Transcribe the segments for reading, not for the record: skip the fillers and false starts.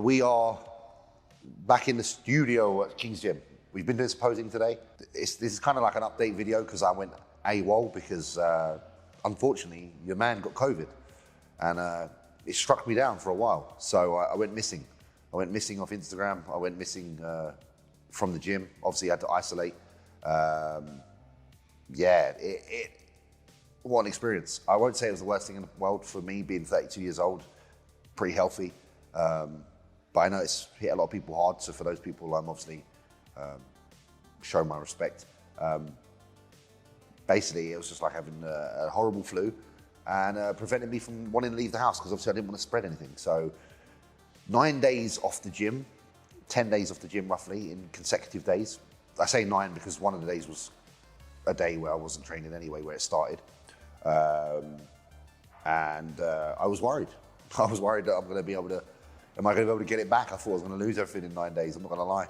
We are back in the studio at King's Gym. We've been doing some posing today. This is kind of like an update video because I went AWOL because unfortunately your man got COVID and it struck me down for a while. So I went missing. I went missing off Instagram. I went missing from the gym. Obviously I had to isolate. What an experience. I won't say it was the worst thing in the world for me being 32 years old, pretty healthy. But I know it's hit a lot of people hard. So for those people, I'm obviously showing my respect. Basically, it was just like having a horrible flu and prevented me from wanting to leave the house because obviously I didn't want to spread anything. So 9 days off the gym, 10 days off the gym roughly in consecutive days. I say 9 because one of the days was a day where I wasn't training anyway, where it started. I was worried. I was worried that am I going to be able to get it back? I thought I was going to lose everything in 9 days, I'm not going to lie.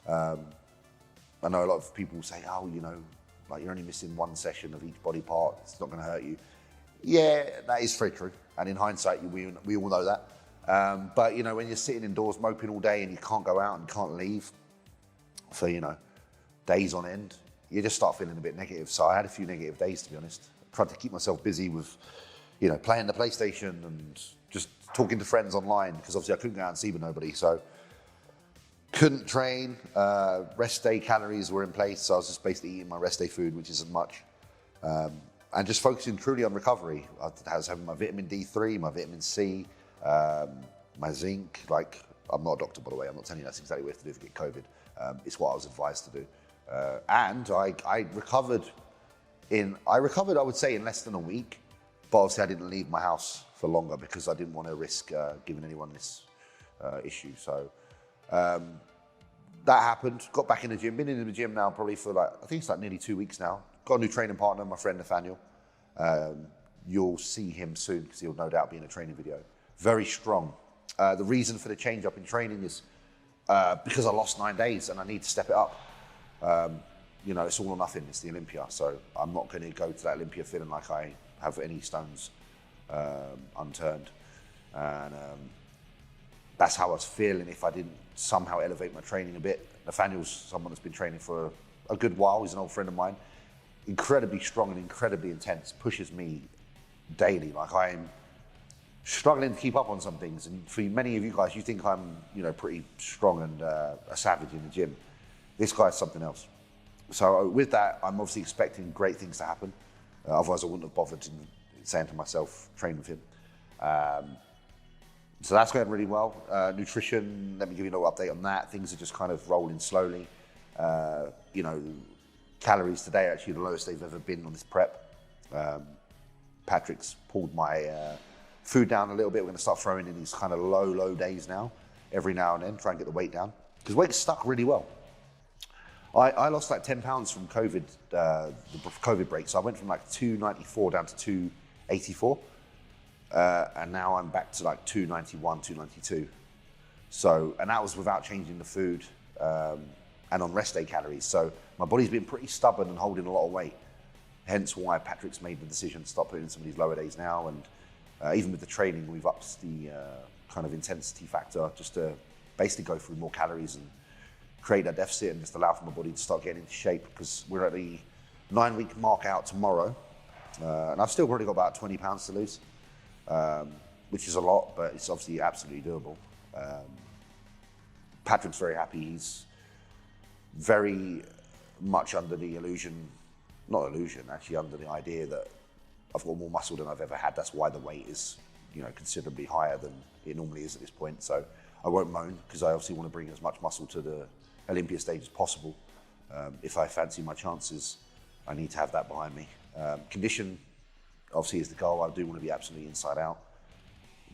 I know a lot of people say, oh, you know, like you're only missing one session of each body part, it's not going to hurt you. Yeah, that is very true. And in hindsight, we all know that. But you know, when you're sitting indoors moping all day and you can't go out and can't leave for, you know, days on end, you just start feeling a bit negative. So I had a few negative days, to be honest. I tried to keep myself busy with, you know, playing the PlayStation and just talking to friends online because obviously I couldn't go out and see with nobody. So couldn't train, rest day calories were in place. So I was just basically eating my rest day food, which isn't much. And just focusing truly on recovery. I was having my vitamin D3, my vitamin C, my zinc. Like, I'm not a doctor, by the way. I'm not telling you that's exactly what you have to do to get COVID. It's what I was advised to do. And I recovered, I would say, in less than a week. But obviously I didn't leave my house for longer because I didn't want to risk giving anyone this issue. So that happened, got back in the gym, been in the gym now probably for like, I think it's like nearly 2 weeks now. Got a new training partner, my friend Nathaniel. You'll see him soon because he'll no doubt be in a training video. Very strong. The reason for the change up in training is because I lost 9 days and I need to step it up. You know, it's all or nothing, it's the Olympia. So I'm not going to go to that Olympia feeling like I have any stones unturned. And that's how I was feeling if I didn't somehow elevate my training a bit. Nathaniel's someone that's been training for a good while. He's an old friend of mine. Incredibly strong and incredibly intense, pushes me daily. Like I'm struggling to keep up on some things. And for many of you guys, you think I'm, you know, pretty strong and a savage in the gym. This guy's something else. So with that, I'm obviously expecting great things to happen. Otherwise I wouldn't have bothered saying to myself, train with him. So that's going really well. Nutrition, let me give you a little update on that. Things are just kind of rolling slowly. You know, calories today are actually the lowest they've ever been on this prep. Patrick's pulled my food down a little bit. We're gonna start throwing in these kind of low days now, every now and then, try and get the weight down. Because weight's stuck really well. I lost like 10 pounds from COVID, the COVID break. So I went from like 294 down to 284. And now I'm back to like 291, 292. So, and that was without changing the food and on rest day calories. So my body's been pretty stubborn and holding a lot of weight. Hence why Patrick's made the decision to start putting in some of these lower days now. And even with the training, we've upped the kind of intensity factor just to basically go through more calories and create that deficit and just allow for my body to start getting into shape because we're at the 9-week mark out tomorrow. And I've still probably got about 20 pounds to lose. Which is a lot, but it's obviously absolutely doable. Patrick's very happy. He's very much under the actually under the idea that I've got more muscle than I've ever had. That's why the weight is, you know, considerably higher than it normally is at this point. So I won't moan because I obviously want to bring as much muscle to the Olympia stage as possible. If I fancy my chances, I need to have that behind me. Condition obviously is the goal. I do want to be absolutely inside out.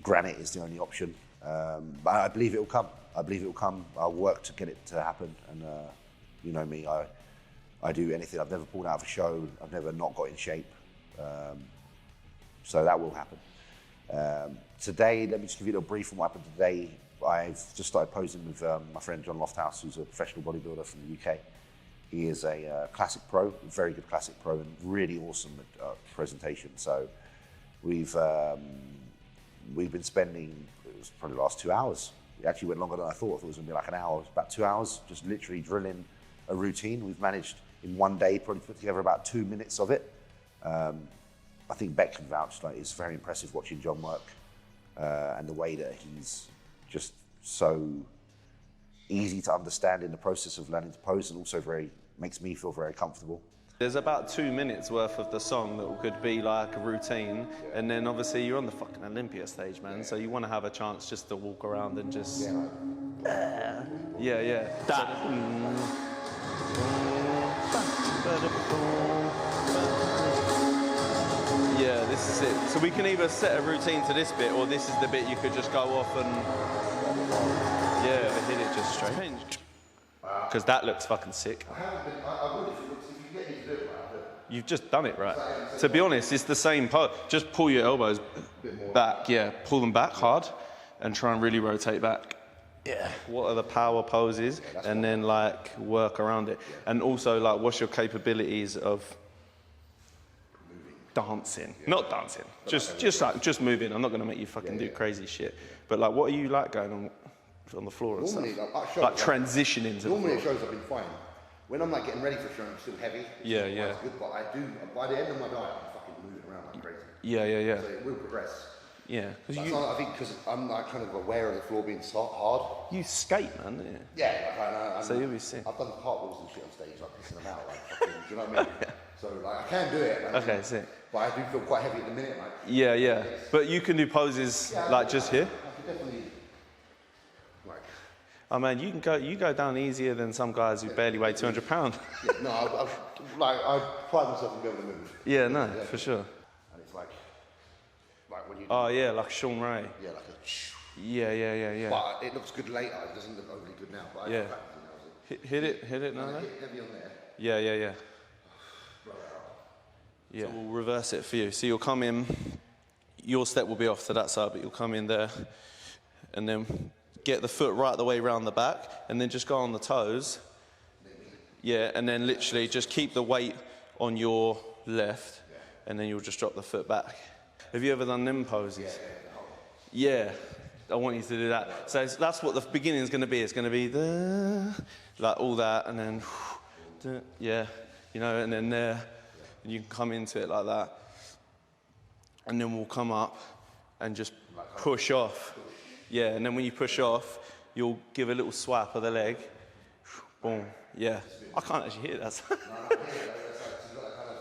Granite is the only option. But I believe it will come. I believe it will come. I'll work to get it to happen. And you know me, I do anything. I've never pulled out of a show. I've never not got in shape. So that will happen. Today, let me just give you a little brief on what happened today. I've just started posing with my friend John Lofthouse, who's a professional bodybuilder from the UK. He is a classic pro, a very good classic pro, and really awesome at presentation. So we've been spending, it was probably the last 2 hours, it actually went longer than I thought. I thought it was gonna be like an hour. It was about 2 hours, just literally drilling a routine. We've managed in one day probably put together about 2 minutes of it. I think Beck can vouch, like, it's very impressive watching John work and the way that he's just so easy to understand in the process of learning to pose, and also makes me feel very comfortable. There's about 2 minutes worth of the song that could be like a routine, and then obviously you're on the fucking Olympia stage, man, so you want to have a chance just to walk around and just... Yeah. That. Yeah, this is it. So we can either set a routine to this bit, or this is the bit you could just go off and... Yeah, hit it just straight. Because that looks fucking sick. I would if you get me to do it, right? You've just done it right. To be honest, it's the same part. Just pull your elbows back, pull them back hard and try and really rotate back. Yeah. What are the power poses? And then like work around it. And also like what's your capabilities of dancing? Not dancing. Just moving. I'm not gonna make you fucking do crazy shit. But like what are you like going on the floor and normally, stuff? Like transitioning to normally at shows I've been fine. When I'm like getting ready for a show, I'm still heavy. Yeah. Good, but I do, by the end of my diet, I'm fucking moving around like crazy. Yeah. So it will progress. Yeah. I think because I'm like kind of aware of the floor being hard. You skate, man, don't you? Yeah, like so you'll be sick. I've done cartwheels and shit on stage, like pissing them out, like fucking, do you know what I mean? So like I can do it. Like, okay, sick. But I do feel quite heavy at the minute, like. Yeah. But you can do poses like just here. I could definitely. Oh man, you go down easier than some guys who barely weigh 200 pounds. No, I pride myself in being able to move. Yeah, for sure. And it's like when you. Oh yeah, like Sean Ray. Yeah, like a. Yeah. But it looks good later. It doesn't look overly good now. But Hit it now. Hit heavy on there. Yeah. So we'll reverse it for you. So you'll come in. Your step will be off to that side, but you'll come in there, and then. Get the foot right the way around the back, and then just go on the toes. Yeah, and then literally just keep the weight on your left, and then you'll just drop the foot back. Have you ever done them poses? Yeah, I want you to do that. So that's what the beginning is going to be. It's going to be like all that, and then and then there, and you can come into it like that, and then we'll come up and just push off. Yeah, and then when you push off, you'll give a little swap of the leg. Boom. Yeah. I can't actually hear that.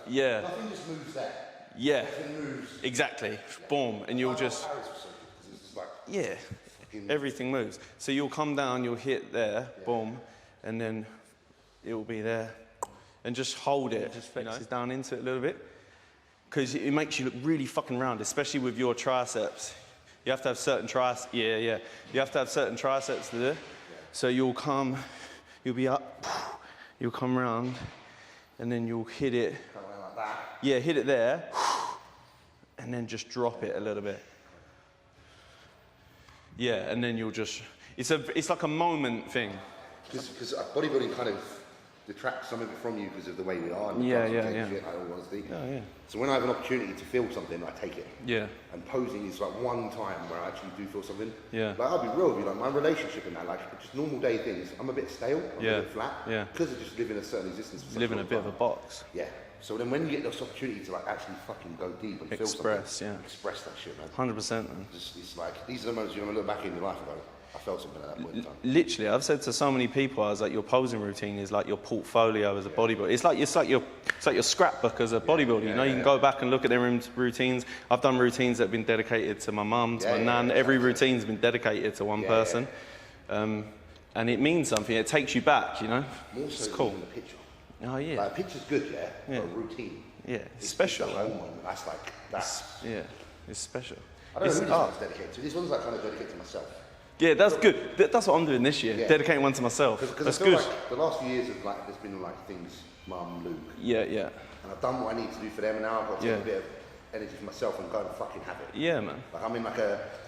Yeah. Nothing just moves there. Yeah. Nothing moves. Exactly. Boom. And you'll just... Yeah. Everything moves. So you'll come down, you'll hit there, boom, and then it'll be there. And just hold it. Just flexes down into it a little bit. Because it makes you look really fucking round, especially with your triceps. You have to have certain triceps. Yeah. You have to have certain triceps to do. So you'll be up, you'll come round, and then you'll hit it. Come around like that. Yeah, hit it there, and then just drop it a little bit. Yeah, and then you'll just. It's like a moment thing. Because bodybuilding kind of detracts some of it from you because of the way we are. And Yeah. Shit, I all honesty. Yeah. So when I have an opportunity to feel something, I take it. Yeah. And posing is like one time where I actually do feel something. Yeah. Like I'll be real with you, like my relationship and that, like just normal day things, I'm a bit stale, I'm a bit flat. Yeah. Because I just live in a certain existence. You live in a bit of a box. Yeah. So then when you get this opportunity to like actually fucking go deep and feel something. Express that shit, man. 100%, man. It's like, these are the moments you're going to look back in your life and go, I felt something at that point in time. Literally, I've said to so many people, I was like, your posing routine is like your portfolio as a bodybuilder. It's like your scrapbook as a bodybuilder. You know, you can go back and look at their routines. I've done routines that have been dedicated to my mum, to my nan. Every routine's been dedicated to one person, and it means something. It takes you back. You know, more so it's cool. Than the picture. Oh yeah. Like a picture's good, but a routine. Yeah, it's special. It's the whole moment. That's like that. It's special. I don't know who this one's dedicated to. This one's like kind of dedicated to myself. Yeah, that's good. That's what I'm doing this year. Dedicating one to myself. That's I feel good. Like the last few years of like, there's been like things, Mum, Luke. Yeah. And I've done what I need to do for them, and now I've got to take a bit of energy for myself and go and fucking have it. Yeah, man. Like I'm in like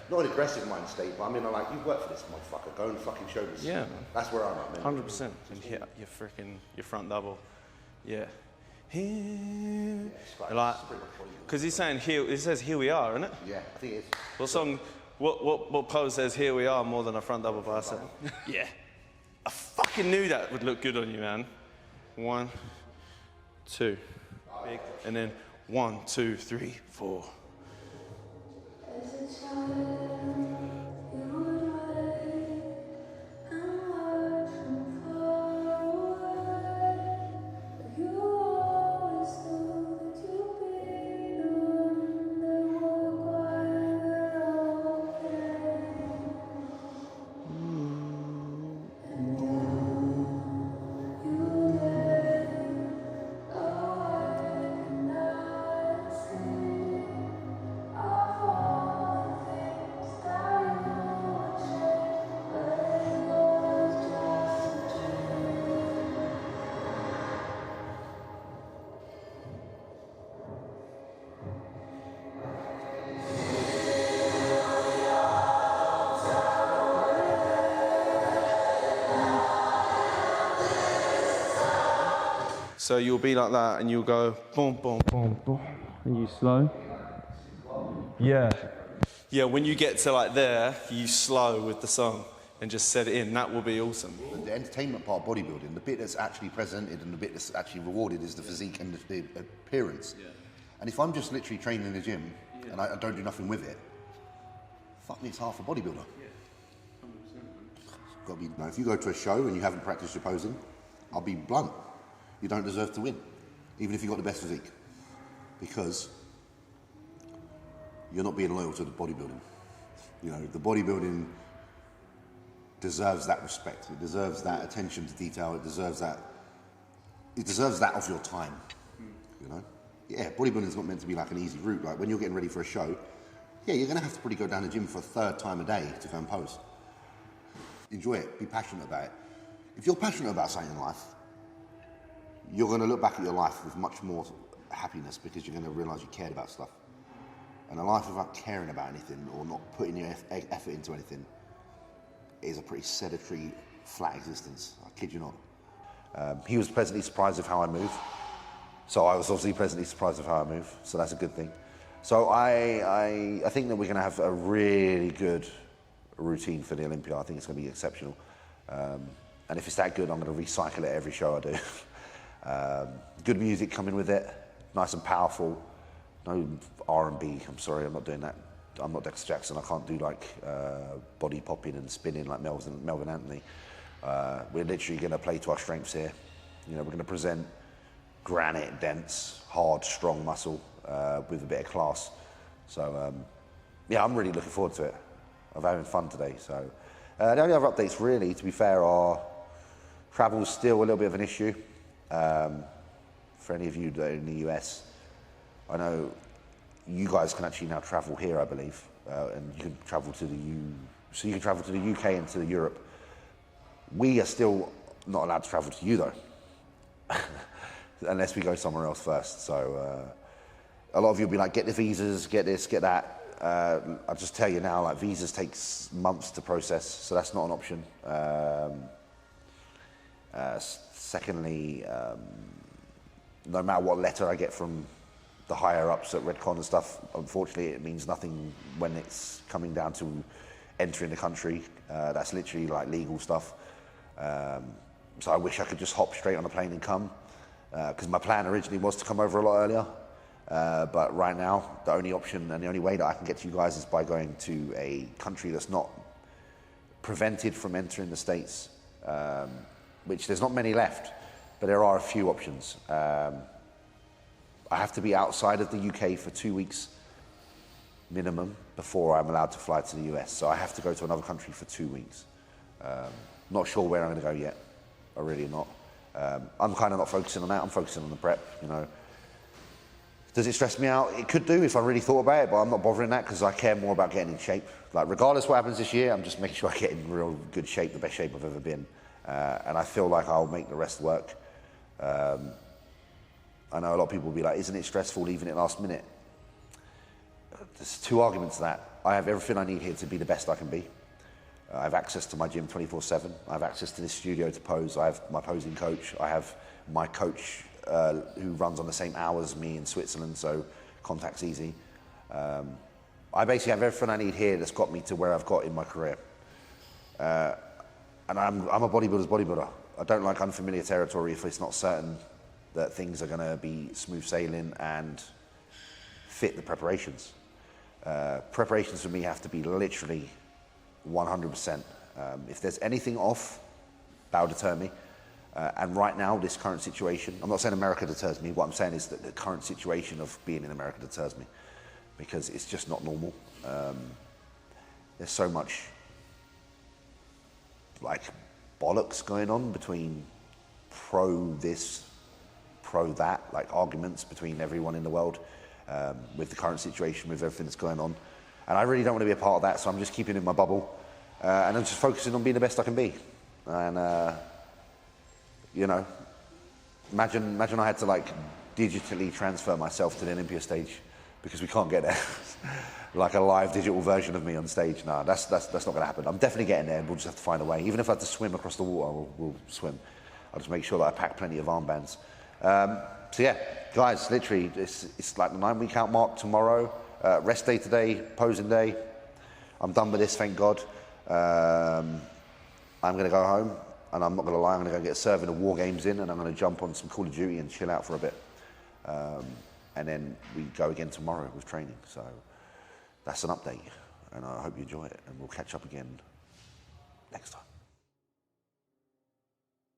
not an aggressive mind state, but I'm in a like, you've worked for this motherfucker, go and fucking show this. Yeah, man. That's where I'm at, man. 100%. And hit your front double. Yeah. Here. Like, because he's saying here, it says here we are, isn't it? Yeah, I think it is. What song? What pose says here we are more than a front double bicep? Yeah. I fucking knew that would look good on you, man. 1, 2. Big. And then 1, 2, 3, 4. So you'll be like that and you'll go boom, boom, boom, boom, and you slow. Yeah. Yeah, when you get to like there, you slow with the song and just set it in. That will be awesome. The entertainment part of bodybuilding, the bit that's actually presented and the bit that's actually rewarded is the physique and the appearance. Yeah. And if I'm just literally training in the gym and I don't do nothing with it, fuck me, it's half a bodybuilder. Yeah. 100%. Gotta be, now, if you go to a show and you haven't practiced your posing, I'll be blunt. You don't deserve to win, even if you've got the best physique, because you're not being loyal to the bodybuilding. You know, the bodybuilding deserves that respect. It deserves that attention to detail. It deserves that of your time. You know, yeah, bodybuilding's not meant to be like an easy route. Like when you're getting ready for a show, yeah, you're gonna have to probably go down the gym for a third time a day to go and pose. Enjoy it. Be passionate about it. If you're passionate about something in life, you're going to look back at your life with much more happiness because you're going to realise you cared about stuff. And a life without caring about anything or not putting your effort into anything is a pretty sedentary, flat existence. I kid you not. He was pleasantly surprised of how I move. So I was obviously pleasantly surprised of how I move. So that's a good thing. So I think that we're going to have a really good routine for the Olympia. I think it's going to be exceptional. And if it's that good, I'm going to recycle it every show I do. Good music coming with it, nice and powerful. No R&B, I'm sorry, I'm not doing that. I'm not Dexter Jackson, I can't do like body popping and spinning like Melvin Anthony. We're literally going to play to our strengths here. You know, we're going to present granite, dense, hard, strong muscle with a bit of class. So yeah, I'm really looking forward to it. I'm having fun today. So the only other updates really, to be fair, are travel's still a little bit of an issue. For any of you that are in the US, I know you guys can actually now travel here, I believe, and you can travel to so you can travel to the UK and to Europe. We are still not allowed to travel to you though, unless we go somewhere else first. So a lot of you will be like, get the visas, get this, get that. I'll just tell you now, like visas takes months to process, so that's not an option. Secondly, no matter what letter I get from the higher ups at Redcon and stuff, unfortunately it means nothing when it's coming down to entering the country. That's literally like legal stuff. So I wish I could just hop straight on a plane and come, because my plan originally was to come over a lot earlier. But right now, the only option and the only way that I can get to you guys is by going to a country that's not prevented from entering the States. Which there's not many left, but there are a few options. I have to be outside of the UK for 2 weeks minimum before I'm allowed to fly to the US. So I have to go to another country for 2 weeks. Not sure where I'm going to go yet. I really am not. I'm kind of not focusing on that. I'm focusing on the prep, you know. Does it stress me out? It could do if I really thought about it, but I'm not bothering that because I care more about getting in shape. Like regardless what happens this year, I'm just making sure I get in real good shape, the best shape I've ever been. And I feel like I'll make the rest work. I know a lot of people will be like, isn't it stressful leaving it last minute? There's two arguments to that. I have everything I need here to be the best I can be. I have access to my gym 24/7. I have access to this studio to pose. I have my posing coach. I have my coach who runs on the same hours as me in Switzerland, so contact's easy. I basically have everything I need here that's got me to where I've got in my career. And I'm a bodybuilder's bodybuilder. I don't like unfamiliar territory if it's not certain that things are going to be smooth sailing and fit the preparations. Preparations for me have to be literally 100%. If there's anything off, that'll deter me. And right now, this current situation, I'm not saying America deters me, what I'm saying is that the current situation of being in America deters me, because it's just not normal. There's so much like bollocks going on between pro this, pro that, like arguments between everyone in the world with the current situation, with everything that's going on. And I really don't want to be a part of that, so I'm just keeping it in my bubble. And I'm just focusing on being the best I can be. And, you know, imagine I had to like digitally transfer myself to the Olympia stage, because we can't get there. Like a live digital version of me on stage. No, that's not going to happen. I'm definitely getting there, and we'll just have to find a way. Even if I have to swim across the water, we'll swim. I'll just make sure that I pack plenty of armbands. So yeah, guys, literally, it's like the 9-week out mark tomorrow. Rest day today, posing day. I'm done with this, thank God. I'm going to go home, and I'm not going to lie, I'm going to go get a serving of War Games in, and I'm going to jump on some Call of Duty and chill out for a bit. And then we go again tomorrow with training. So that's an update, and I hope you enjoy it, and we'll catch up again next time.